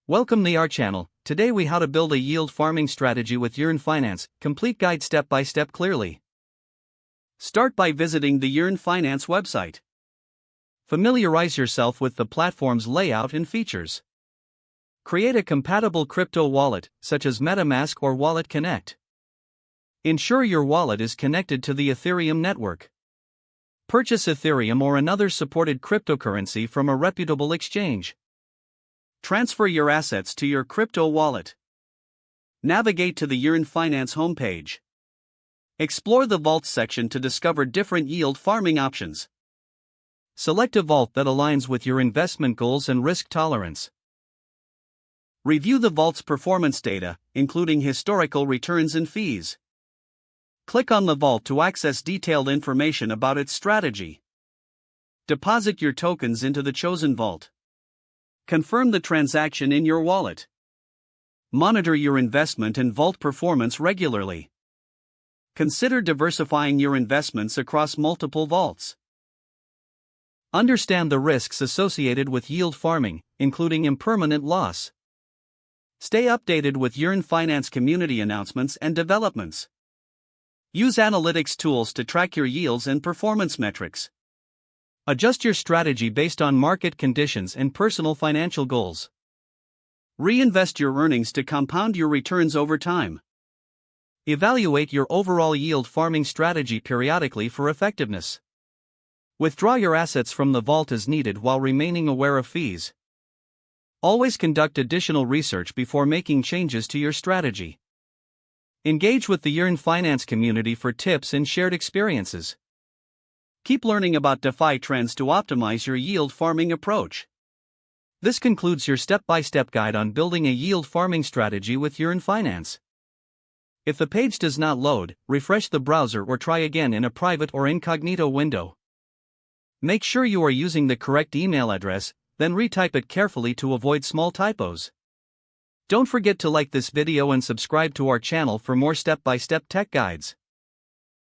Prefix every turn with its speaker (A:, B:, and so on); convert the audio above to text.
A: Welcome to our channel. Today we how to build a yield farming strategy with Yearn Finance, complete guide step by step clearly. Start by visiting the Yearn Finance website. Familiarize yourself with the platform's layout and features. Create a compatible crypto wallet, such as MetaMask or Wallet Connect. Ensure your wallet is connected to the Ethereum network. Purchase Ethereum or another supported cryptocurrency from a reputable exchange. Transfer your assets to your crypto wallet. Navigate to the Yearn Finance homepage. Explore the vaults section to discover different yield farming options. Select a vault that aligns with your investment goals and risk tolerance. Review the vault's performance data, including historical returns and fees. Click on the vault to access detailed information about its strategy. Deposit your tokens into the chosen vault. Confirm the transaction in your wallet. Monitor your investment and vault performance regularly. Consider diversifying your investments across multiple vaults. Understand the risks associated with yield farming, including impermanent loss. Stay updated with Yearn Finance community announcements and developments. Use analytics tools to track your yields and performance metrics. Adjust your strategy based on market conditions and personal financial goals. Reinvest your earnings to compound your returns over time. Evaluate your overall yield farming strategy periodically for effectiveness. Withdraw your assets from the vault as needed while remaining aware of fees. Always conduct additional research before making changes to your strategy. Engage with the Yearn Finance community for tips and shared experiences. Keep learning about DeFi trends to optimize your yield farming approach. This concludes your step-by-step guide on building a yield farming strategy with Yearn Finance. If the page does not load, refresh the browser or try again in a private or incognito window. Make sure you are using the correct email address, then retype it carefully to avoid small typos. Don't forget to like this video and subscribe to our channel for more step-by-step tech guides.